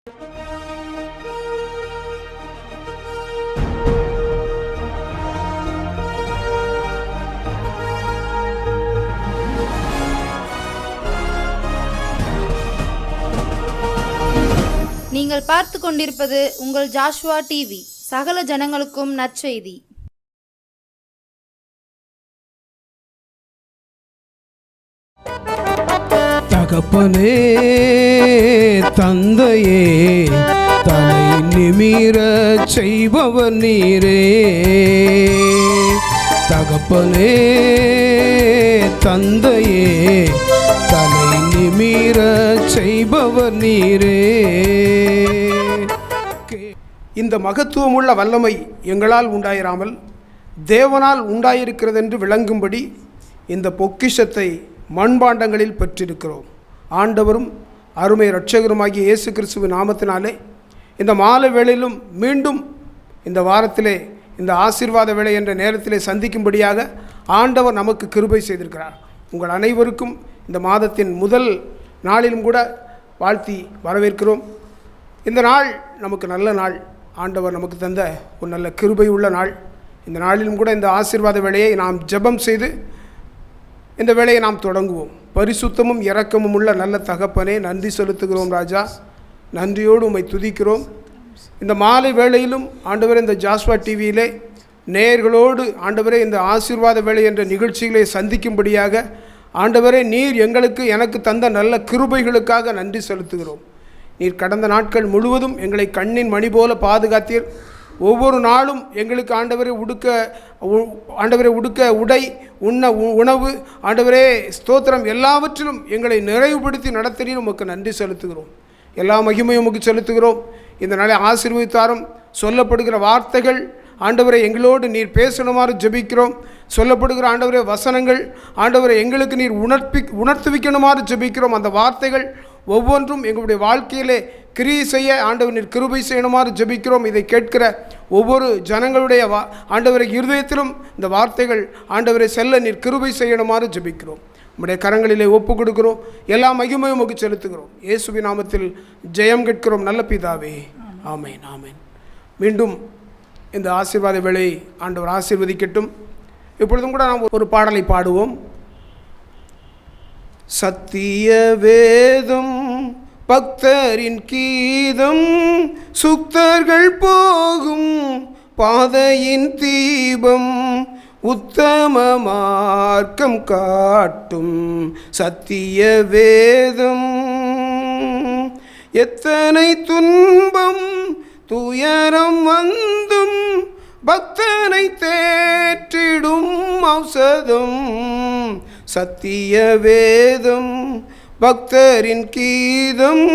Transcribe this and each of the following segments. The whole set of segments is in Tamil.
நீங்கள் பார்த்து கொண்டிருப்பது உங்கள் ஜாஷ்வா டிவி. சகல ஜனங்களுக்கும் நற்செய்தி. தகப்பனே, தந்தையே, தலை நிமிர செய்பவர் நீரே. தகப்பனே, தந்தையே, தலை நிமிர செய்பவர் நீரே. இந்த மகத்துவமுள்ள வல்லமை எங்களால் உண்டாயிராமல் தேவனால் உண்டாயிருக்கிறதென்று விளங்கும்படி இந்த பொக்கிஷத்தை மண்பாண்டங்களில் பெற்றிருக்கிறோம். ஆண்டவரும் அருமை இரட்சகருமாகிய இயேசு கிறிஸ்துவின் நாமத்தினாலே இந்த மாலை வேளையிலும் மீண்டும் இந்த வாரத்திலே இந்த ஆசீர்வாத வேளை என்ற நேரத்திலே சந்திக்கும்படியாக ஆண்டவர் நமக்கு கிருபை செய்திருக்கிறார். உங்கள் அனைவருக்கும் இந்த மாதத்தின் முதல் நாளிலும் கூட வாழ்த்தி வரவேற்கிறோம். இந்த நாள் நமக்கு நல்ல நாள். ஆண்டவர் நமக்கு தந்த ஒரு நல்ல கிருபை உள்ள நாள். இந்த நாளிலும் கூட இந்த ஆசீர்வாத வேளையை நாம் ஜெபம் செய்து இந்த வேளையை நாம் தொடங்குவோம். பரிசுத்தமும் இரக்கமும் உள்ள நல்ல தகப்பனே, நன்றி செலுத்துகிறோம் ராஜா. நன்றியோடு உம்மை துதிக்கிறோம். இந்த மாலை வேளையிலும் ஆண்டவரே, இந்த ஜாஷ்வா டிவியிலே நேயர்களோடு ஆண்டவரே இந்த ஆசீர்வாத வேளை என்ற நிகழ்ச்சிகளை சந்திக்கும்படியாக ஆண்டவரே, நீர் எங்களுக்கு எனக்கு தந்த நல்ல கிருபைகளுக்காக நன்றி செலுத்துகிறோம். நீர் கடந்த நாட்கள் முழுவதும் எங்களை கண்ணின் மணி போல பாதுகாத்தீர். ஒவ்வொரு நாளும் எங்களுக்கு ஆண்டவரே உடுக்க உடை, உண்ண உணவு, ஆண்டவரே ஸ்தோத்திரம், எல்லாவற்றிலும் எங்களை நிறைவுபடுத்தி நடத்தினீர். உமக்கு நன்றி செலுத்துகிறோம். எல்லா மகிமையும் உமக்கு செலுத்துகிறோம். இந்த நாளை ஆசீர்வதித்தாரும். சொல்லப்படுகிற வார்த்தைகள் ஆண்டவரை எங்களோடு நீர் பேசணுமாறு ஜெபிக்கிறோம். சொல்லப்படுகிற ஆண்டவரே வசனங்கள் ஆண்டவரை எங்களுக்கு நீர் உணர்த்துவிக்கணுமாறு ஜெபிக்கிறோம். அந்த வார்த்தைகள் ஒவ்வொன்றும் எங்களுடைய வாழ்க்கையிலே கிரியை செய்ய ஆண்டவர் நீர் கிருபை செய்யணுமாறு ஜெபிக்கிறோம். இதை கேட்கிற ஒவ்வொரு ஜனங்களுடைய ஆண்டவரை இருதயத்திலும் இந்த வார்த்தைகள் ஆண்டவரை செல்ல நீர் கிருபை செய்யணுமாறு ஜெபிக்கிறோம். நம்முடைய கரங்களிலே ஒப்பு கொடுக்கிறோம். எல்லா மகிமையும் உமக்கு செலுத்துகிறோம். இயேசுவின் நாமத்தில் ஜெயம் கேட்கிறோம் நல்ல பிதாவே, ஆமென், ஆமென். மீண்டும் இந்த ஆசீர்வாத வேளை ஆண்டவர் ஆசீர்வதிக்கட்டும். இப்பொழுதும் கூட நாம் ஒரு பாடலை பாடுவோம். சத்திய வேதம் பக்தரின் கீதம், சுத்தர்கள் போகும் பாதையின் தீபம், உத்தம மார்க்கம் காட்டும் சத்திய வேதம். எத்தனை துன்பம் துயரம் வந்தும் பக்தனை தேற்றிடும் ஔஷதம், சத்திய வேதம் பக்தரின் கீதம்,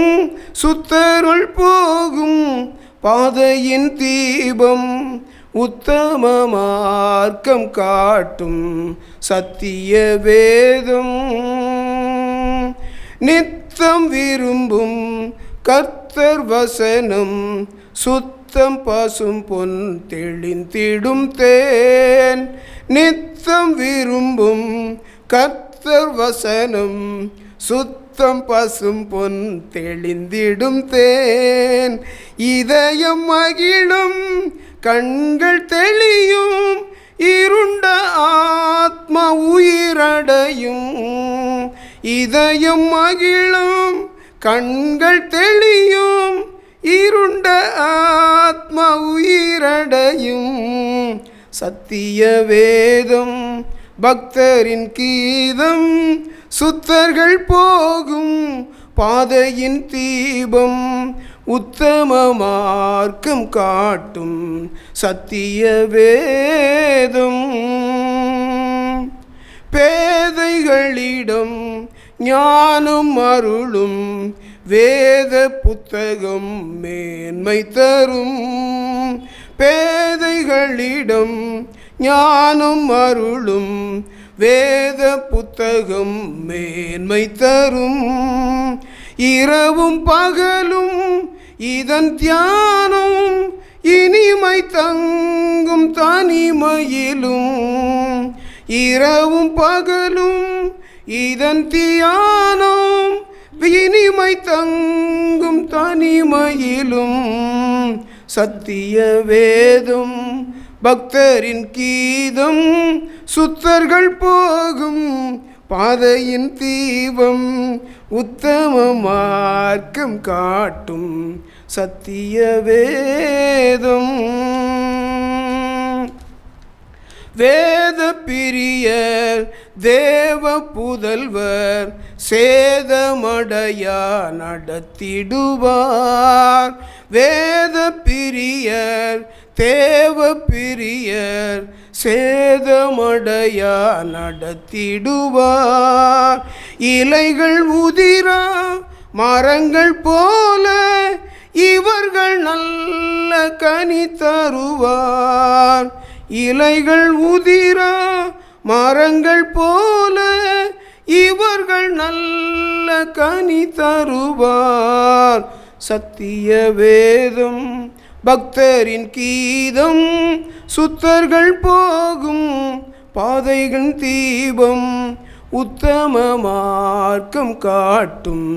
சுத்தருள் போகும் பாதையின் தீபம், உத்தம மார்க்கம் காட்டும் சத்திய வேதம். நித்தம் விரும்பும் கர்த்தர் வசனம், சுத்தம் பசும் பொன் தெளிந்திடும் தேன். நித்தம் விரும்பும் கர்த்தர் வசனம், சுத்தம் பசும் பொன் தெளிந்திடும் தேன். இதயம் மகிழும் கண்கள் தெளியும், இருண்ட ஆத்மா உயிரடையும். இதயம் மகிழும் கண்கள் தெளியும், இருண்ட ஆத்மா உயிரடையும் சத்திய வேதம் பக்தரின் கீதம், சுத்தர்கள் போகும் பாதையின் தீபம், உத்தம மார்க்கம் காட்டும் சத்திய வேதம். பேதைகளிடம் ஞானம் அருளும் வேத புத்தகம் மேன்மை தரும். பேதைகளிடம் ஞானம் அருளும் வேத புத்தகம் மேன்மை தரும். இரவும் பகலும் இதன் தியானம், இனிமை தங்கும் தனிமையிலும். இரவும் பகலும் இதன் தியானம், இனிமை தங்கும் தனிமையிலும் சத்திய வேதம் பக்தரின் கீதம் சுத்தர்கள் போகும் பாதையின் தீபம் உத்தம மார்க்கம் காட்டும் சத்திய வேதம். வேத பிரியர் தேவ புதல்வர் சேதமடையா நடத்திடுவார். வேத பிரியர் தேவ பிரியர் சேதமடையா நடத்திடுவார். இலைகள் உதிரா மரங்கள் போல இவர்கள் நல்ல கனி தருவார். இலைகள் உதிரா மரங்கள் போல இவர்கள் நல்ல கனி தருவார். சத்திய வேதம் பக்தரின் கீதம் சுத்தர்கள் போகும் பாதைகள் தீபம் உத்தம மார்க்கம் காட்டும்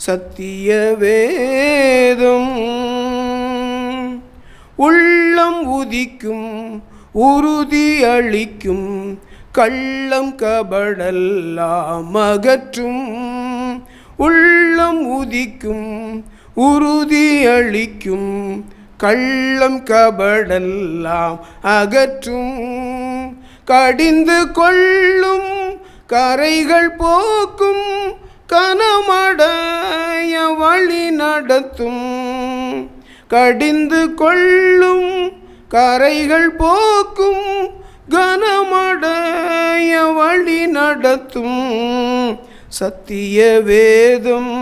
சத்திய வேதம். உள்ளம் உதிக்கும் உறுதி அளிக்கும் கள்ளம் கபடெல்லாம் அகற்றும். உள்ளம் உதிக்கும் உறுதி அளிக்கும் கள்ளம் கபடெல்லாம் அகற்றும். கடிந்து கொள்ளும் கரைகள் போக்கும் கனமடைய வழி நடத்தும். கடிந்து கொள்ளும் கரைகள் போக்கும் கனமடைய வழி நடத்தும். சத்திய வேதம்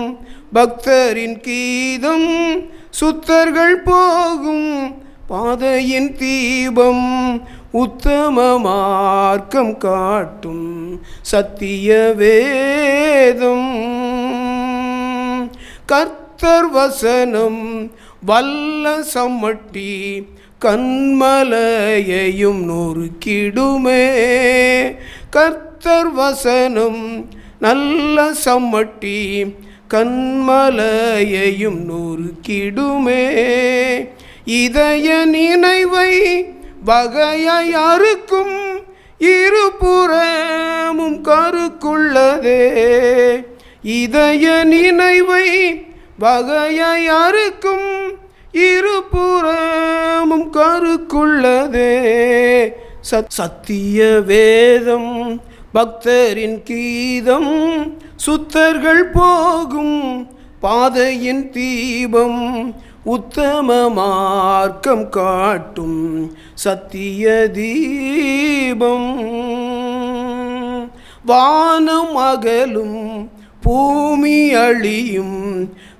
பக்தரின் கீதம் சுத்தர்கள் போகும் பாதையின் தீபம் உத்தம மார்க்கம் காட்டும் சத்திய வேதம். கர்த்தர் வசனம் வல்ல சம்மட்டி கண்மலையையும் நொறுக்கிடுமே. கர்த்தர் வசனம் நல்ல சம்மட்டி கண்மலையையும் நொறுக்கிடுமே. இதய நினைவை வகையாய் அறுக்கும் இருபுறமும் கருக்குள்ளதே. இதய நினைவை வகையாய் அறுக்கும் இருபுறமும் கருக்குள்ளதே. சத்திய வேதம் பக்தரின் கீதம் சுத்தர்கள் போகும் பாதையின் தீபம் உத்தம மார்க்கம் காட்டும் சத்திய தீபம். வானம் அகலும் பூமி அழியும்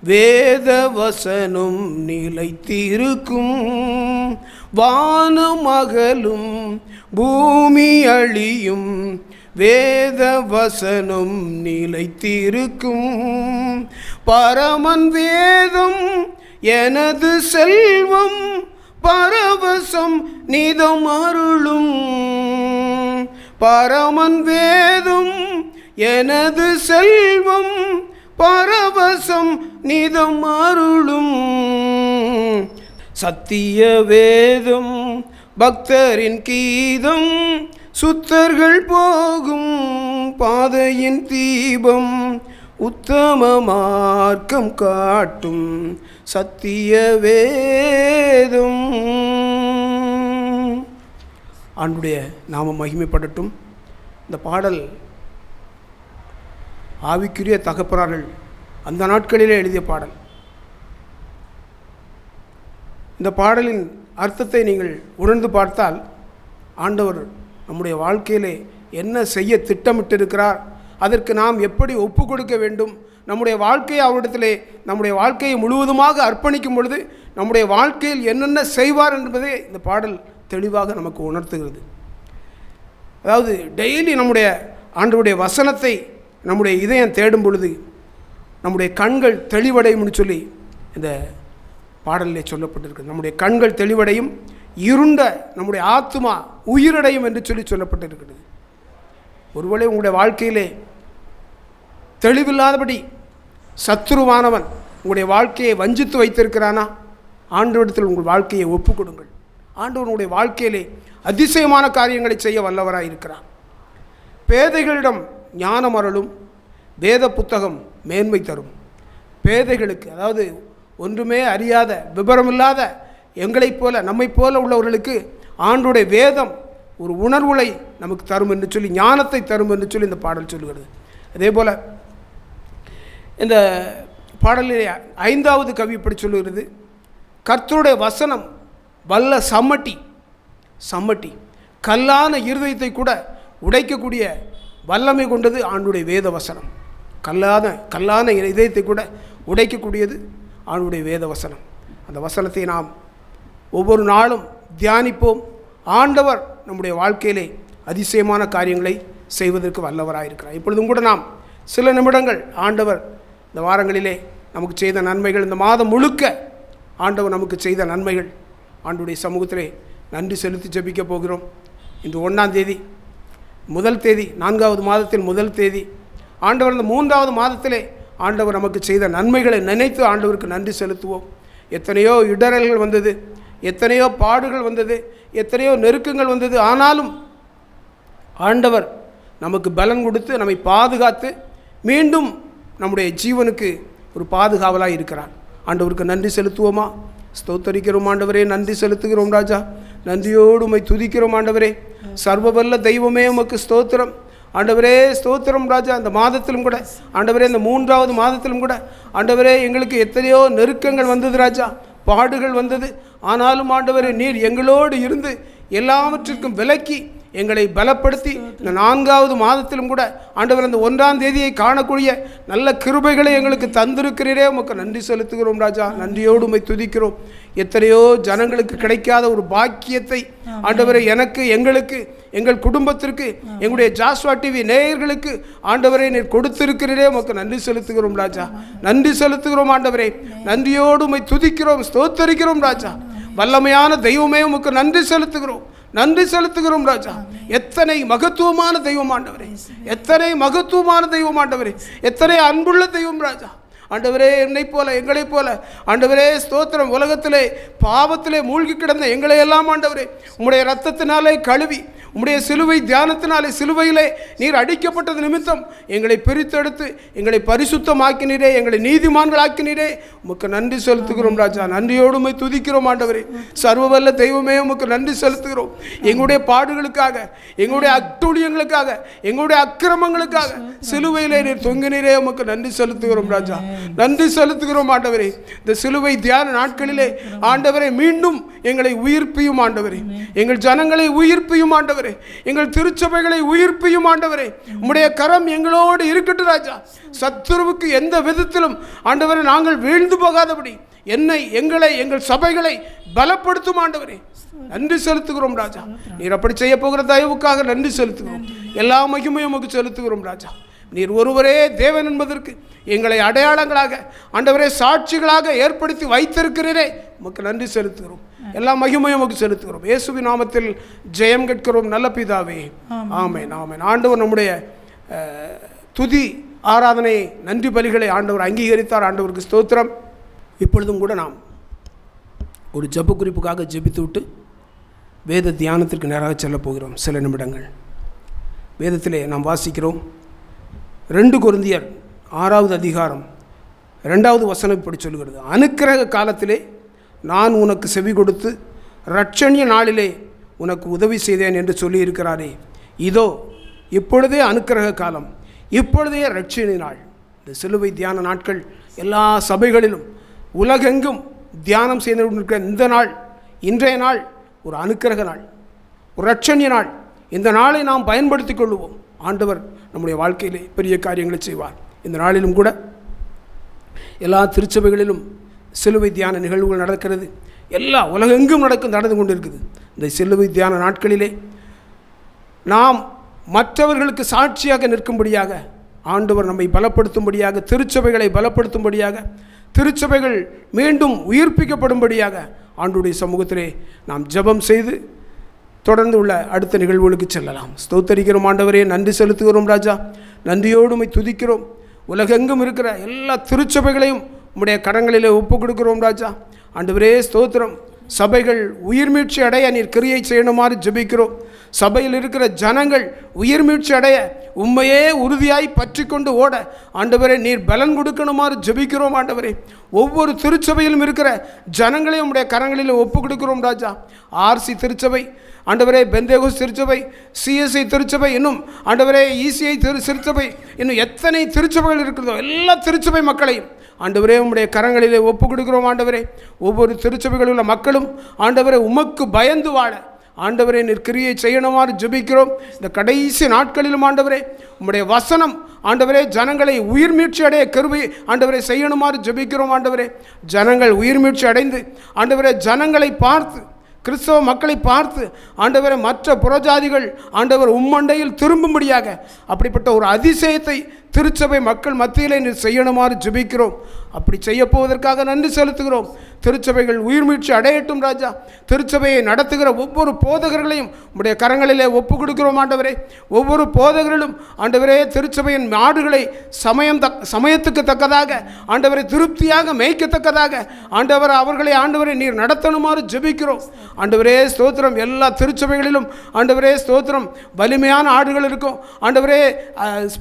வேத வசனம் நிலைத்திருக்கும். வானம் அகலும் பூமி அழியும் வேத வசனம் நிலைத்திருக்கும். பரமன் வேதம் எனது செல்வம் பரவசம் நிதம் அருளும். பரமன் வேதம் எனது செல்வம் பரவசம் நிதம் அருளும். சத்திய வேதம் பக்தரின் கீதம் சுத்தர்கள் போகும் பாதையின் தீபம் உத்தம மார்க்கம் காட்டும் சத்திய வேதம். ஆண்டுடைய நாம மகிமைப்படட்டும். இந்த பாடல் ஆவிக்குரிய தகப்பனார்கள் அந்த நாட்களிலே எழுதிய பாடல். இந்த பாடலின் அர்த்தத்தை நீங்கள் உணர்ந்து பார்த்தால் ஆண்டவர் நம்முடைய வாழ்க்கையிலே என்ன செய்ய திட்டமிட்டிருக்கிறார், அதற்கு நாம் எப்படி ஒப்பு கொடுக்க வேண்டும், நம்முடைய வாழ்க்கையை அவரிடத்திலே நம்முடைய வாழ்க்கையை முழுவதுமாக அர்ப்பணிக்கும் பொழுது நம்முடைய வாழ்க்கையில் என்னென்ன செய்வார் என்பதை இந்த பாடல் தெளிவாக நமக்கு உணர்த்துகிறது. அதாவது டெய்லி நம்முடைய ஆண்டவருடைய வசனத்தை நம்முடைய இதயம் தேடும் பொழுது நம்முடைய கண்கள் தெளிவடையும்னு சொல்லி இந்த பாடலிலே சொல்லப்பட்டிருக்கு. நம்முடைய கண்கள் தெளிவடையும், இருண்ட நம்முடைய ஆத்துமா உயிரடையும் என்று சொல்லி சொல்லப்பட்டிருக்கிறது. ஒருவேளை உங்களுடைய வாழ்க்கையிலே தெளிவில்லாதபடி சத்துருவானவன் உங்களுடைய வாழ்க்கையை வஞ்சித்து வைத்திருக்கிறானா? ஆண்டவரிடத்தில் உங்கள் வாழ்க்கையை ஒப்பு கொடுங்கள். ஆண்டவர் உங்களுடைய வாழ்க்கையிலே அதிசயமான காரியங்களை செய்ய வல்லவராக இருக்கிறார். பேதைகளிடம் ஞானம் அருளும், வேத புத்தகம் மேன்மை தரும். பேதைகளுக்கு, அதாவது ஒன்றுமே அறியாத விபரமில்லாத எங்களைப் போல நம்மைப் போல உள்ளவர்களுக்கு ஆண்டவருடைய வேதம் ஒரு உணர்வுகளை நமக்கு தரும் என்று சொல்லி, ஞானத்தை தரும் என்று சொல்லி இந்த பாடல் சொல்லுகிறது. அதே போல் இந்த பாடலிலே 5வது கவி இப்படி சொல்லுகிறது: கர்த்தருடைய வசனம் வல்ல சம்மட்டி, கல்லான இருதயத்தை கூட உடைக்கக்கூடிய வல்லமை கொண்டது ஆண்டுடைய வேத வசனம். கல்லான இதயத்தை கூட உடைக்கக்கூடியது ஆண்டுடைய வேத வசனம். அந்த வசனத்தை நாம் ஒவ்வொரு நாளும் தியானிப்போம். ஆண்டவர் நம்முடைய வாழ்க்கையிலே அதிசயமான காரியங்களை செய்வதற்கு வல்லவராயிருக்கிறார். இப்பொழுதும் கூட நாம் சில நிமிடங்கள் ஆண்டவர் இந்த வாரங்களிலே நமக்கு செய்த நன்மைகள், இந்த மாதம் முழுக்க ஆண்டவர் நமக்கு செய்த நன்மைகள், ஆண்டுடைய சமூகத்திலே நன்றி செலுத்தி ஜெபிக்க போகிறோம். இன்று 1ஆம் தேதி, முதல் தேதி, 4வது மாதத்தில் முதல் தேதி. ஆண்டவர் இந்த 3வது மாதத்திலே ஆண்டவர் நமக்கு செய்த நன்மைகளை நினைத்து ஆண்டவருக்கு நன்றி செலுத்துவோம். எத்தனையோ இடரல்கள் வந்தது, எத்தனையோ பாடுகள் வந்தது, எத்தனையோ நெருக்கங்கள் வந்தது. ஆனாலும் ஆண்டவர் நமக்கு பலன் கொடுத்து நம்மை பாதுகாத்து மீண்டும் நம்முடைய ஜீவனுக்கு ஒரு பாதுகாவலாக இருக்கிறார். ஆண்டவருக்கு நன்றி செலுத்துவோமா? ஸ்தோத்தரிக்கிறோம் ஆண்டவரே, நன்றி செலுத்துகிறோம் ராஜா. நன்றியோடு உம்மை துதிக்கிறோம் ஆண்டவரே. சர்வவல்ல தெய்வமே உமக்கு ஸ்தோத்திரம் ஆண்டவரே, ஸ்தோத்திரம் ராஜா. இந்த மாதத்திலும் கூட ஆண்டவரே, இந்த 3வது மாதத்திலும் கூட ஆண்டவரே, எங்களுக்கு எத்தனையோ நெருக்கங்கள் வந்தது ராஜா, பாடுகள் வந்தது. ஆனாலும் ஆண்டவரே, நீர் எங்களோடு இருந்து எல்லாவற்றிற்கும் விலக்கி எங்களை பலப்படுத்தி இந்த 4வது மாதத்திலும் கூட ஆண்டவர் அந்த 1ஆம் தேதியை காணக்கூடிய நல்ல கிருபைகளை எங்களுக்கு தந்திருக்கிறீரே, உமக்கு நன்றி செலுத்துகிறோம் ராஜா. நன்றியோடு உம்மை துதிக்கிறோம். எத்தனையோ ஜனங்களுக்கு கிடைக்காத ஒரு பாக்கியத்தை ஆண்டவரை எனக்கு, எங்களுக்கு, எங்கள் குடும்பத்திற்கு, எங்களுடைய ஜாஸ்வா டிவி நேயர்களுக்கு ஆண்டவரை நீர் கொடுத்திருக்கிறீரே, உமக்கு நன்றி செலுத்துகிறோம் ராஜா. நன்றி செலுத்துகிறோம் ஆண்டவரே. நன்றியோடு உம்மை துதிக்கிறோம், ஸ்தோத்தரிக்கிறோம் ராஜா. வல்லமையான தெய்வமே உமக்கு நன்றி செலுத்துகிறோம், நன்றி செலுத்துகிறோம் ராஜா. எத்தனை மகத்துவமான தெய்வம் ஆண்டவரே, எத்தனை மகத்துவமான தெய்வம் ஆண்டவரே, எத்தனை அன்புள்ள தெய்வம் ராஜா. ஆண்டவரே, என்னைப் போல, எங்களைப் போல ஆண்டவரே ஸ்தோத்திரம், உலகத்திலே பாவத்திலே மூழ்கி கிடந்த எங்களை எல்லாம் ஆண்டவரே உம்முடைய இரத்தத்தினாலே கழுவி, உம்முடைய சிலுவை தியானத்தினாலே, சிலுவையிலே நீர் அடிக்கப்பட்டது நிமித்தம் எங்களை பிரித்தெடுத்து எங்களை பரிசுத்தமாக்கினீரே, எங்களை நீதிமான்களாக்கினீரே, உமக்கு நன்றி செலுத்துகிறோம் ராஜா. நன்றியோடு உம்மை துதிக்கிறோம் ஆண்டவரே. சர்வவல்ல தெய்வமே உமக்கு நன்றி செலுத்துகிறோம். எங்களுடைய பாடுகளுக்காக, எங்களுடைய அட்டூழியங்களுக்காக, எங்களுடைய அக்கிரமங்களுக்காக சிலுவையிலே நீர் தொங்கினீரே, உமக்கு நன்றி செலுத்துகிறோம் ராஜா. நன்றி செலுத்துகிறோம் ஆண்டவரே. இந்த சிலுவை தியான நாட்களிலே ஆண்டவரே மீண்டும் எங்களை உயிர்ப்பியும் ஆண்டவரே, எங்கள் ஜனங்களை உயிர்ப்பியும் ஆண்டவரே, எங்கள் திருச்சபைகளை உயிர்ப்பியும் ஆண்டவரே. உம்முடைய கரம் எங்களோடு இருக்கட்டும் ராஜா. சத்துருவுக்கு எந்த விதத்திலும் ஆண்டவரே நாங்கள் வீழ்ந்து போகாதபடி என்னை, எங்களை, எங்கள் சபைகளை பலப்படுத்தும் ஆண்டவரே. நன்றி செலுத்துகிறோம் ராஜா. நீர் அப்படி செய்ய போகிற தயவுக்காக நன்றி செலுத்துகிறோம். எல்லா மகிமையும் உமக்கு செலுத்துகிறோம் ராஜா. நீர் ஒருவரே தேவன் என்பதற்கு எங்களை அடையாளங்களாக ஆண்டவரே, சாட்சிகளாக ஏற்படுத்தி வைத்திருக்கிறீரே, உமக்கு நன்றி செலுத்துகிறோம். எல்லா மகிமையும் உமக்கு செலுத்துகிறோம். இயேசுவின் நாமத்தில் ஜெயம் கேட்கிறோம் நல்ல பிதாவே, ஆமென், ஆமென். ஆண்டவர் நம்முடைய துதி ஆராதனை, நன்றி பலிகளை ஆண்டவர் அங்கீகரித்தார். ஆண்டவருக்கு ஸ்தோத்திரம். இப்பொழுதும் கூட நாம் ஒரு ஜெப குறிப்புக்காக ஜெபித்து விட்டு வேத தியானத்திற்கு நேராக செல்ல போகிறோம். சில நிமிடங்கள் வேதத்திலே நாம் வாசிக்கிறோம். 2 கொரிந்தியர் 6வது அதிகாரம் 2வது வசனம் இப்படி சொல்கிறது: அனுக்கிரக காலத்திலே நான் உனக்கு செவி கொடுத்து இரட்சணிய நாளிலே உனக்கு உதவி செய்தேன் என்று சொல்லியிருக்கிறாரே. இதோ இப்பொழுதே அனுக்கிரக காலம், இப்பொழுதே இரட்சணிய நாள். இந்த சிலுவை தியான நாட்கள் எல்லா சபைகளிலும் உலகெங்கும் தியானம் செய்து கொண்டிருக்கிற இந்த நாள், இன்றைய நாள் ஒரு அனுக்கிரக நாள், ஒரு இரட்சணிய நாள். இந்த நாளை நாம் பயன்படுத்தி கொள்வோம். ஆண்டவர் நம்முடைய வாழ்க்கையிலே பெரிய காரியங்களை செய்வார். இந்த நாளிலும் கூட எல்லா திருச்சபைகளிலும் சிலுவை தியான நிகழ்வுகள் நடக்கிறது. எல்லா உலகெங்கும் நடந்து கொண்டிருக்குது. இந்த சிலுவை தியான நாட்களிலே நாம் மற்றவர்களுக்கு சாட்சியாக நிற்கும்படியாக ஆண்டவர் நம்மை பலப்படுத்தும்படியாக, திருச்சபைகளை பலப்படுத்தும்படியாக, திருச்சபைகள் மீண்டும் உயிர்ப்பிக்கப்படும்படியாக ஆண்டவருடைய சமூகத்திலே நாம் ஜெபம் செய்து தொடர்ந்து உள்ள அடுத்த நிகழ்வுகளுக்கு செல்லலாம். ஸ்தோத்தரிக்கிறோம் ஆண்டவரே, நன்றி செலுத்துகிறோம் ராஜா. நன்றியோடு உம்மை துதிக்கிறோம். உலகெங்கும் இருக்கிற எல்லா திருச்சபைகளையும் உம்முடைய கரங்களிலே ஒப்பு கொடுக்கிறோம் ராஜா. ஆண்டவரே ஸ்தோத்திரம். சபைகள் உயிர்மீட்சி அடைய நீர் கிரியை செய்யணுமாறு ஜெபிக்கிறோம். சபையில் இருக்கிற ஜனங்கள் உயிர்மீட்சி அடைய உண்மையே உறுதியாய் பற்றி கொண்டு ஓட ஆண்டவரே நீர் பலன் கொடுக்கணுமாறு ஜெபிக்கிறோம். ஆண்டவரே ஒவ்வொரு திருச்சபையிலும் இருக்கிற ஜனங்களையும் உம்முடைய கரங்களில் ஒப்பு கொடுக்கிறோம் ராஜா. ஆர்சி திருச்சபை, ஆண்டவரே பெந்தேகோஸ் திருச்சபை, சிஎஸ்ஐ திருச்சபை, இன்னும் ஆண்டவரே இசிஐ திருச்சபை, இன்னும் எத்தனை திருச்சபைகள் இருக்கிறதோ எல்லா திருச்சபை மக்களையும் ஆண்டவரே உம்முடைய கரங்களிலே ஒப்பு கொடுக்கிறோம். ஆண்டவரே ஒவ்வொரு திருச்சபைகளில் உள்ள மக்களும் ஆண்டவரே உமக்கு பயந்து வாழ ஆண்டவரே நீர் கிரியை செய்யணுமாறு ஜெபிக்கிறோம். இந்த கடைசி நாட்களிலும் ஆண்டவரே உம்முடைய வசனம் ஆண்டவரே ஜனங்களை உயிர்மீட்சி அடைய கிருபை ஆண்டவரே செய்யணுமாறு ஜெபிக்கிறோம். ஆண்டவரே ஜனங்கள் உயிர்மீட்சி அடைந்து ஆண்டவரே ஜனங்களை பார்த்து, கிறிஸ்தவ மக்களை பார்த்து ஆண்டவரை மற்ற புறஜாதிகள் ஆண்டவர் உம்மண்டையில் திரும்பும்படியாக அப்படிப்பட்ட ஒரு அதிசயத்தை திருச்சபை மக்கள் மத்தியிலே நீர் செய்யணுமாறு ஜெபிக்கிறோம். அப்படி செய்ய போவதற்காக நன்றி செலுத்துகிறோம். திருச்சபைகள் உயிர்மீட்சி அடையட்டும் ராஜா. திருச்சபையை நடத்துகிற ஒவ்வொரு போதகர்களையும் உடைய கரங்களிலே ஒப்பு கொடுக்கிறோம். ஆண்டவரே ஒவ்வொரு போதகர்களும் ஆண்டவரே திருச்சபையின் ஆடுகளை சமயத்துக்கு தக்கதாக ஆண்டவரை திருப்தியாக மேய்க்கத்தக்கதாக ஆண்டவர் அவர்களை ஆண்டவரை நீர் நடத்தணுமாறு ஜெபிக்கிறோம். ஆண்டவரே ஸ்தோத்திரம். எல்லா திருச்சபைகளிலும் ஆண்டவரே ஸ்தோத்திரம் வலிமையான ஆடுகள் இருக்கும். ஆண்டவரே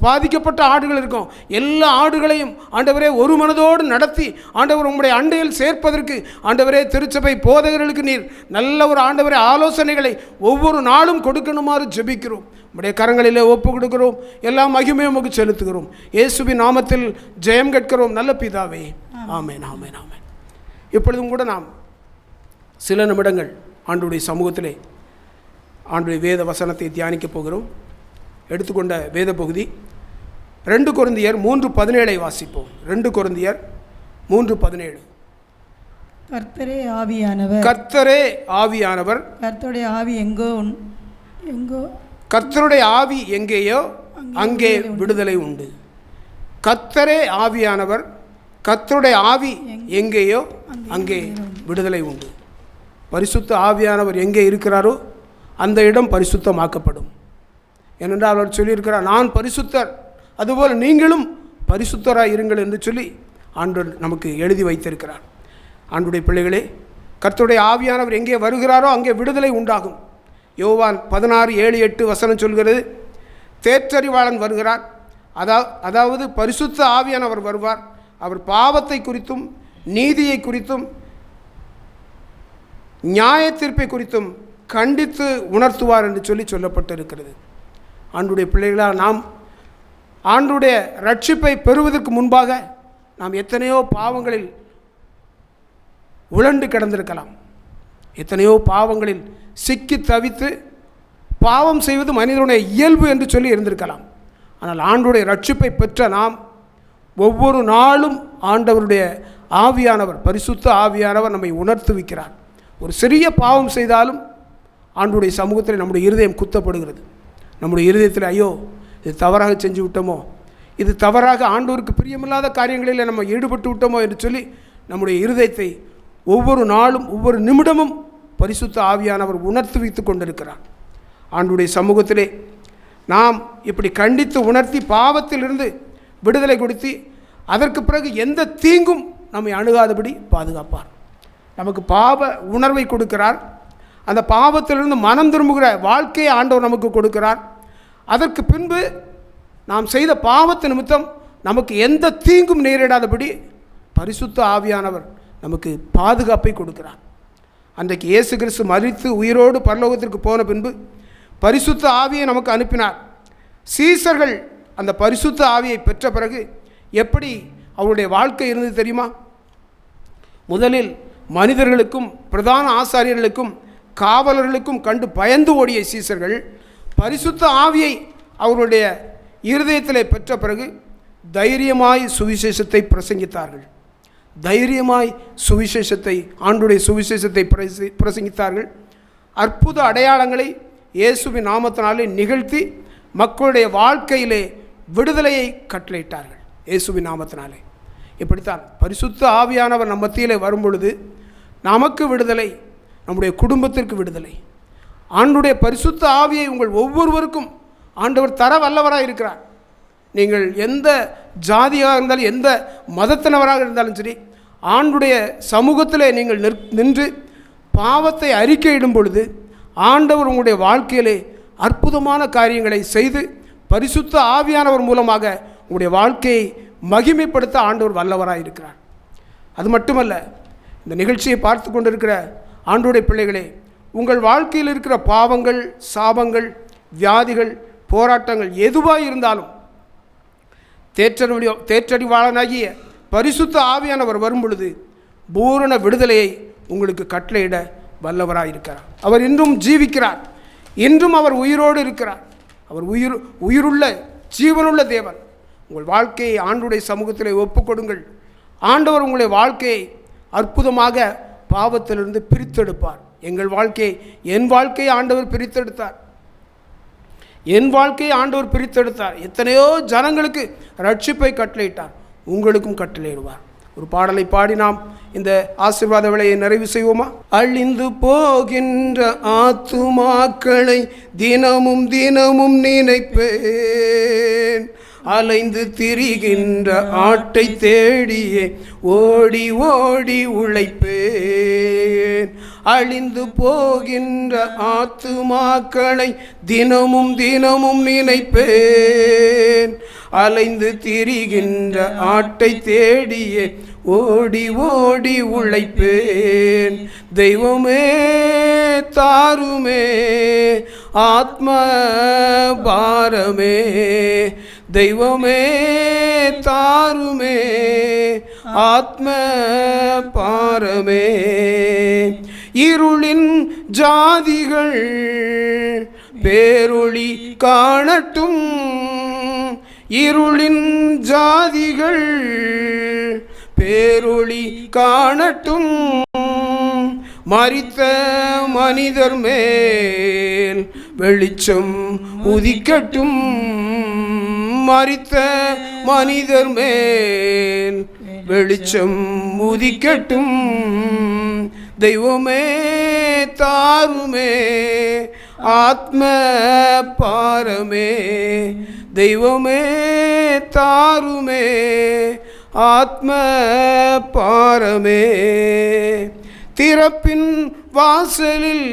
பாதிக்கப்பட்ட ஆடுகள் இருக்கும். எல்லா ஆடுகளையும் ஆண்டவரே ஒரு மனதோடு நடத்தி ஆண்டவர் உம்முடைய அண்டையில் சேர்ப்பதற்கு ஆண்டவரே திருச்சபை போதகர்களுக்கு நீர் நல்ல ஒரு ஆண்டவரே ஆலோசனைகளை ஒவ்வொரு நாளும் கொடுக்கணுமாறு ஜெபிக்கிறோம். உம்முடைய கரங்களிலே ஒப்பு கொடுக்கிறோம். எல்லா மகிமையும் உமக்கு செலுத்துகிறோம். இயேசுவின் நாமத்தில் ஜெயம் கேட்கிறோம் நல்ல பிதாவே. ஆமென், ஆமென், ஆமென். இப்பொழுதும் கூட நாம் சில நிமிடங்கள் ஆண்டவருடைய சமூகத்திலே ஆண்டவருடைய வேத வசனத்தை தியானிக்கப் போகிறோம். எடுத்துக்கொண்ட வேத பகுதி 2 கொரிந்தியர் 3:17 வாசிப்போம். 2 கொரிந்தியர் 3:17. கர்த்தரே ஆவியானவர், கர்த்தரே ஆவியானவர், கர்த்தருடைய ஆவி எங்கோ கர்த்தருடைய ஆவி எங்கேயோ அங்கே விடுதலை உண்டு. கர்த்தரே ஆவியானவர், கர்த்தருடைய ஆவி எங்கேயோ அங்கே விடுதலை உண்டு. பரிசுத்த ஆவியானவர் எங்கே இருக்கிறாரோ அந்த இடம் பரிசுத்தமாக்கப்படும். ஏனென்றால் அவர் சொல்லியிருக்கிறார், நான் பரிசுத்தர், அதுபோல் நீங்களும் பரிசுத்தராக இருங்கள் என்று சொல்லி ஆண்டவர் நமக்கு எழுதி வைத்திருக்கிறார். ஆண்டுடைய பிள்ளைகளே, கர்த்தருடைய ஆவியானவர் எங்கே வருகிறாரோ அங்கே விடுதலை உண்டாகும். யோவான் 16:7-8 வசனம் சொல்கிறது, தேற்றறிவாளன் வருகிறார், அதாவது பரிசுத்த ஆவியானவர் வருவார். அவர் பாவத்தை குறித்தும் நீதியை குறித்தும் நியாய தீர்ப்பை குறித்தும் கண்டித்து உணர்த்துவார் என்று சொல்லப்பட்டிருக்கிறது. ஆண்டுடைய பிள்ளைகளால் நாம் ஆண்டுடைய ரட்சிப்பை பெறுவதற்கு முன்பாக நாம் எத்தனையோ பாவங்களில் உழண்டு கிடந்திருக்கலாம். எத்தனையோ பாவங்களில் சிக்கி தவித்து பாவம் செய்வது மனிதனுடைய இயல்பு என்று சொல்லி இருந்திருக்கலாம். ஆனால் ஆண்டுடைய ரட்சிப்பை பெற்ற நாம் ஒவ்வொரு நாளும் ஆண்டவருடைய ஆவியானவர், பரிசுத்த ஆவியானவர் நம்மை உணர்த்துவிக்கிறார். ஒரு சிறிய பாவம் செய்தாலும் ஆண்டுடைய சமூகத்தில் நம்முடைய இருதயம் குத்தப்படுகிறது. நம்முடைய இருதயத்தில் ஐயோ இது தவறாக செஞ்சு விட்டோமோ, இது தவறாக ஆண்டவருக்கு பிரியமில்லாத காரியங்களில் நம்ம ஈடுபட்டு விட்டோமோ என்று சொல்லி நம்முடைய இருதயத்தை ஒவ்வொரு நாளும் ஒவ்வொரு நிமிடமும் பரிசுத்த ஆவியானவர் உணர்த்து வைத்து கொண்டிருக்கிறார். ஆண்டுடைய சமூகத்திலே நாம் இப்படி கண்டித்து உணர்த்தி பாவத்திலிருந்து விடுதலை கொடுத்து அதற்கு பிறகு எந்த தீங்கும் நம்மை அணுகாதபடி பாதுகாப்பார். நமக்கு பாவ உணர்வை கொடுக்கிறார். அந்த பாவத்திலிருந்து மனம் திரும்புகிற வாழ்க்கையை ஆண்டவர் நமக்கு கொடுக்கிறார். அதற்கு பின்பு நாம் செய்த பாவத்து நிமித்தம் நமக்கு எந்த தீங்கும் நேரிடாதபடி பரிசுத்த ஆவியானவர் நமக்கு பாதுகாப்பை கொடுக்கிறார். அன்றைக்கு இயேசு கிறிஸ்து மரித்து உயிரோடு பரலோகத்திற்கு போன பின்பு பரிசுத்த ஆவியை நமக்கு அனுப்பினார். சீசர்கள் அந்த பரிசுத்த ஆவியை பெற்ற பிறகு எப்படி அவருடைய வாழ்க்கை இருந்தது தெரியுமா? முதலில் மனிதர்களுக்கும் பிரதான ஆசாரியர்களுக்கும் காவலர்களுக்கும் கண்டு பயந்து ஓடிய சீசர்கள் பரிசுத்த ஆவியை அவருடைய இருதயத்திலே பெற்ற பிறகு தைரியமாய் சுவிசேஷத்தை பிரசங்கித்தார்கள். தைரியமாய் சுவிசேஷத்தை, ஆண்டுடைய சுவிசேஷத்தை பிரசங்கித்தார்கள். அற்புத அடையாளங்களை இயேசுவின் நாமத்தினாலே நிகழ்த்தி மக்களுடைய வாழ்க்கையிலே விடுதலையை கட்டளையிட்டார்கள். இயேசுவின் நாமத்தினாலே இப்படித்தான் பரிசுத்த ஆவியானவர் நம் மத்தியிலே வரும்பொழுது நமக்கு விடுதலை, நம்முடைய குடும்பத்திற்கு விடுதலை. ஆண்டுடைய பரிசுத்த ஆவியை உங்கள் ஒவ்வொருவருக்கும் ஆண்டவர் தர வல்லவராக இருக்கிறார். நீங்கள் எந்த ஜாதியாக இருந்தாலும் எந்த மதத்தினவராக இருந்தாலும் சரி, ஆண்டுடைய சமூகத்தில் நீங்கள் நின்று பாவத்தை அறிக்கையிடும் பொழுது ஆண்டவர் உங்களுடைய வாழ்க்கையிலே அற்புதமான காரியங்களை செய்து பரிசுத்த ஆவியானவர் மூலமாக உங்களுடைய வாழ்க்கையை மகிமைப்படுத்த ஆண்டவர் வல்லவராக இருக்கிறார். அது மட்டுமல்ல, இந்த நிகழ்ச்சியை பார்த்து கொண்டிருக்கிற ஆண்டவருடைய பிள்ளைகளே, உங்கள் வாழ்க்கையில் இருக்கிற பாவங்கள், சாபங்கள், வியாதிகள், போராட்டங்கள் எதுவாக இருந்தாலும் தேற்றறிவாளனாகிய பரிசுத்த ஆவியானவர் வரும் பொழுது பூரண விடுதலையை உங்களுக்கு கட்டளையிட வல்லவராக இருக்கிறார். அவர் இன்றும் ஜீவிக்கிறார். இன்றும் அவர் உயிரோடு இருக்கிறார். அவர் உயிருள்ள ஜீவனுள்ள தேவன். உங்கள் வாழ்க்கையை ஆண்டவருடைய சமூகத்தில் ஒப்புக்கொடுங்கள். ஆண்டவர் உங்களுடைய வாழ்க்கையை அற்புதமாக பாவத்திலிருந்து பிரித்தெடுப்பார். என் வாழ்க்கையை ஆண்டவர் பிரித்தெடுத்தார். என் வாழ்க்கையை ஆண்டவர் பிரித்தெடுத்தார். எத்தனையோ ஜனங்களுக்கு ரட்சிப்பை கட்டளையிட்டார். உங்களுக்கும் கட்டளையிடுவார். ஒரு பாடலை பாடி நாம் இந்த ஆசீர்வாத வேளையை நிறைவு செய்வோமா? அழிந்து போகின்ற ஆத்துமாக்களை தினமும் தினமும் நினைப்பேன், அலைந்து திரிகின்ற ஆட்டை தேடியே ஓடி ஓடி உழைப்பேன். அழிந்து போகின்ற ஆத்துமாக்களை தினமும் தினமும் நினைப்பேன், அலைந்து திரிகின்ற ஆட்டை தேடியே ஓடி ஓடி உழைப்பேன். தெய்வமே தாருமே ஆத்ம பாரமே, தெய்வமே தாருமே ஆத்ம பாரமே. இருளின் ஜாதிகள் பேரொளி காணட்டும், இருளின் ஜாதிகள் பேரொளி காணட்டும். மரித்த மனிதர் மேல் வெளிச்சம் உதிக்கட்டும், மரித்த மனிதர் மேல் வெளிச்சம் உதிக்கட்டும். தெய்வமே தாருமே ஆத்ம பாரமே, தெய்வமே தாருமே ஆத்ம பாரமே. திறப்பின் வாசலில்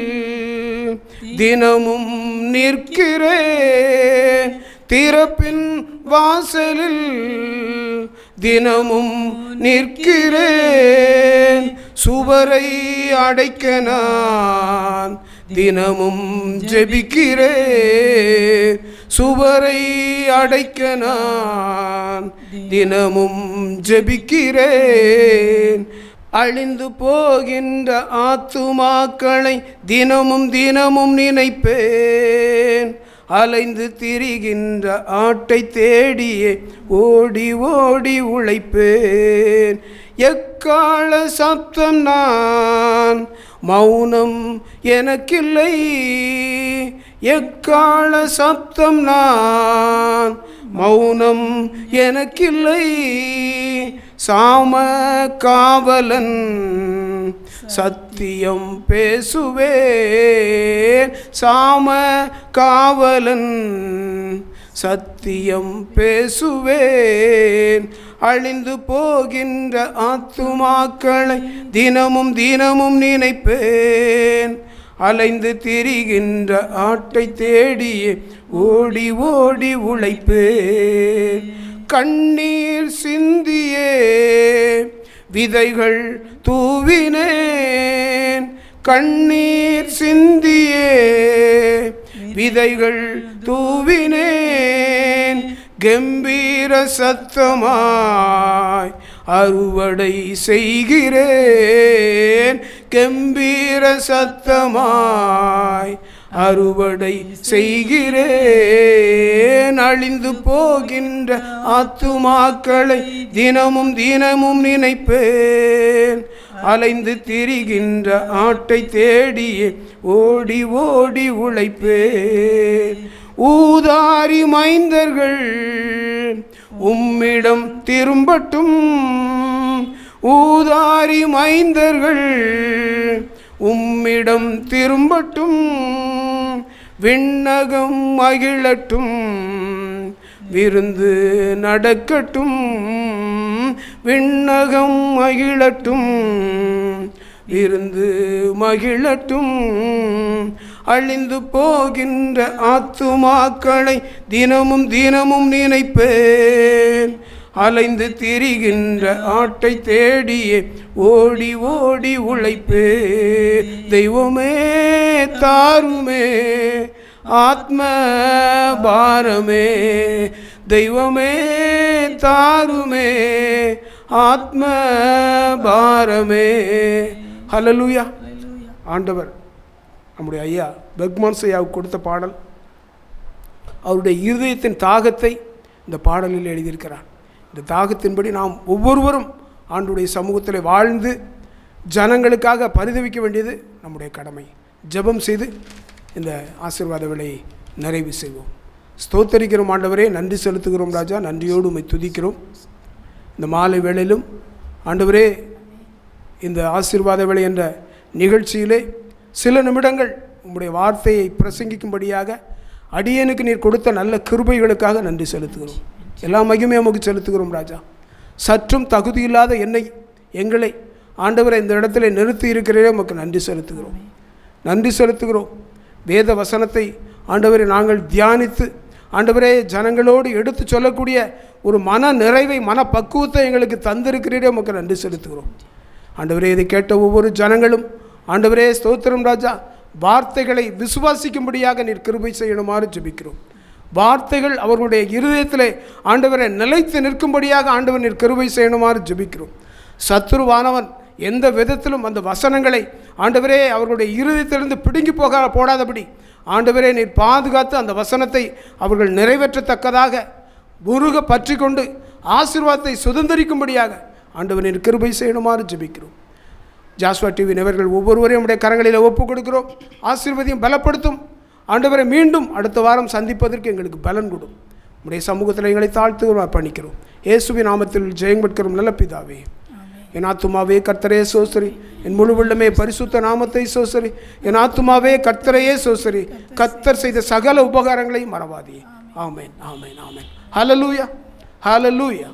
தினமும் நிற்கிறேன், திறப்பின் வாசலில் தினமும் நிற்கிறேன். சுவரை அடைக்க நான் தினமும் ஜெபிக்கிறேன், சுவரை அடைக்க நான் தினமும் ஜெபிக்கிறேன். அழிந்து போகின்ற ஆத்துமாக்களை தினமும் தினமும் நினைப்பேன், அலைந்து திரிகின்ற ஆட்டை தேடியே ஓடி ஓடி உழைப்பேன். எக்கால சப்தம் நான் மௌனம் எனக்கில்லை, எக்கால சப்தம் நான் மௌனம் எனக்கில்லை. சாம காவலன் சத்தியம் பேசுவேன், சாம காவலன் சத்தியம் பேசுவேன். அழிந்து போகின்ற ஆத்துமாக்களை தினமும் தினமும் நினைப்பேன், அலைந்து திரிகின்ற ஆட்டை தேடியே ஓடி ஓடி உழைப்பேன். கண்ணீர் சிந்தியே விதைகள் தூவினேன், கண்ணீர் சிந்தியே விதைகள் தூவினேன். கம்பீர சத்தமாய் அறுவடை செய்கிறேன், கம்பீர சத்தமாய் அறுவடை செய்கிறேன். அழிந்து போகின்ற ஆத்துமாக்களை தினமும் தினமும் நினைப்பேன், அலைந்து திரிகின்ற ஆட்டை தேடியே ஓடி ஓடி உழைப்பேன். ஊதாரி மைந்தர்கள் உம்மிடம் திரும்பட்டும், ஊதாரி மைந்தர்கள் உம்மிடம் திரும்பட்டும். விண்ணகம் மகிழட்டும், விருந்து நடக்கட்டும், விண்ணகம் மகிழட்டும், விருந்து மகிழட்டும். அழிந்து போகின்ற ஆத்துமாக்களை தினமும் தினமும் நினைப்பேன். அலைந்து திரிகின்ற ஆட்டை தேடியே ஓடி ஓடி உழைப்பே. தெய்வமே தாருமே ஆத்ம பாரமே, தெய்வமே தாருமே ஆத்ம பாரமே. ஹல்லேலூயா. ஆண்டவர் நம்முடைய ஐயா பெக்மான்ஸ் ஐயாவுக்கு கொடுத்த பாடல், அவருடைய இருதயத்தின் தாகத்தை இந்த பாடலில் எழுதியிருக்கிறார். இந்த தாகத்தின்படி நாம் ஒவ்வொருவரும் ஆண்டுடைய சமூகத்தில் வாழ்ந்து ஜனங்களுக்காக பரிதவிக்க வேண்டியது நம்முடைய கடமை. ஜெபம் செய்து இந்த ஆசீர்வாத வேளையை நிறைவு செய்வோம். ஸ்தோத்தரிக்கிறோம் ஆண்டவரே, நன்றி செலுத்துகிறோம் ராஜா, நன்றியோடு உம்மை துதிக்கிறோம். இந்த மாலை வேளையிலும் ஆண்டவரே, இந்த ஆசீர்வாத வேளை என்ற நிகழ்ச்சியிலே சில நிமிடங்கள் உம்முடைய வார்த்தையை பிரசங்கிக்கும்படியாக அடியேனுக்கு நீர் கொடுத்த நல்ல கிருபைகளுக்காக நன்றி செலுத்துகிறோம். எல்லா மகிமையும் உமக்கு செலுத்துகிறோம் ராஜா. சற்றும் தகுதியில்லாத எங்களை ஆண்டவரை இந்த இடத்துல நிறுத்தி இருக்கிறதே உமக்கு நன்றி செலுத்துகிறோம், நன்றி செலுத்துகிறோம். வேத வசனத்தை ஆண்டவரை நாங்கள் தியானித்து ஆண்டவரே ஜனங்களோடு எடுத்து சொல்லக்கூடிய ஒரு மன நிறைவை, மன பக்குவத்தை எங்களுக்கு தந்திருக்கிறீரே உமக்கு நன்றி செலுத்துகிறோம். ஆண்டவரே, இதை கேட்ட ஒவ்வொரு ஜனங்களும் ஆண்டவரே ஸ்தோத்திரம் ராஜா, வார்த்தைகளை விசுவாசிக்கும்படியாக நீர் கிருபை செய்யணுமாறு ஜெபிக்கிறோம். வார்த்தைகள் அவர்களுடைய இருதயத்திலே ஆண்டவரை நிலைத்து நிற்கும்படியாக ஆண்டவர் நீர் கிருபை செய்யணுமாறு ஜெபிக்கிறோம். சத்துருவானவன் எந்த விதத்திலும் அந்த வசனங்களை ஆண்டவரே அவர்களுடைய இருதயத்திலிருந்து பிடுங்கி போடாதபடி ஆண்டவரே நீர் பாதுகாத்து அந்த வசனத்தை அவர்கள் நிறைவேற்றத்தக்கதாக முருக பற்றி கொண்டு ஆசீர்வாதத்தை சுதந்திரிக்கும்படியாக ஆண்டவர் நீர் கிருபை செய்யணுமாறு ஜெபிக்கிறோம். ஜாஸ்வா டிவி நேயர்கள் ஒவ்வொருவரையும் உடைய கரங்களில் ஒப்புக் கொடுக்கிறோம். ஆசீர்வாதம் பலப்படுத்தும் ஆண்டவரை. மீண்டும் அடுத்த வாரம் சந்திப்பதற்கு எங்களுக்கு பலன் கொடும். உடைய சமூகத்தில் எங்களை தாழ்த்து அர்ப்பணிக்கிறோம். இயேசுவின் நாமத்தில் ஜெயம் பெற்கிறோம் நல்ல பிதாவே. என் ஆத்துமாவே கர்த்தரையே சோசரி, என் முழு உள்ளமே பரிசுத்த நாமத்தை சோசரி. என் ஆத்துமாவே கர்த்தரையே சோசரி, கர்த்தர் செய்த சகல உபகாரங்களையும் மறவாதே. ஆமென், ஆமென், ஆமென். ஹல்லேலூயா, ஹல்லேலூயா.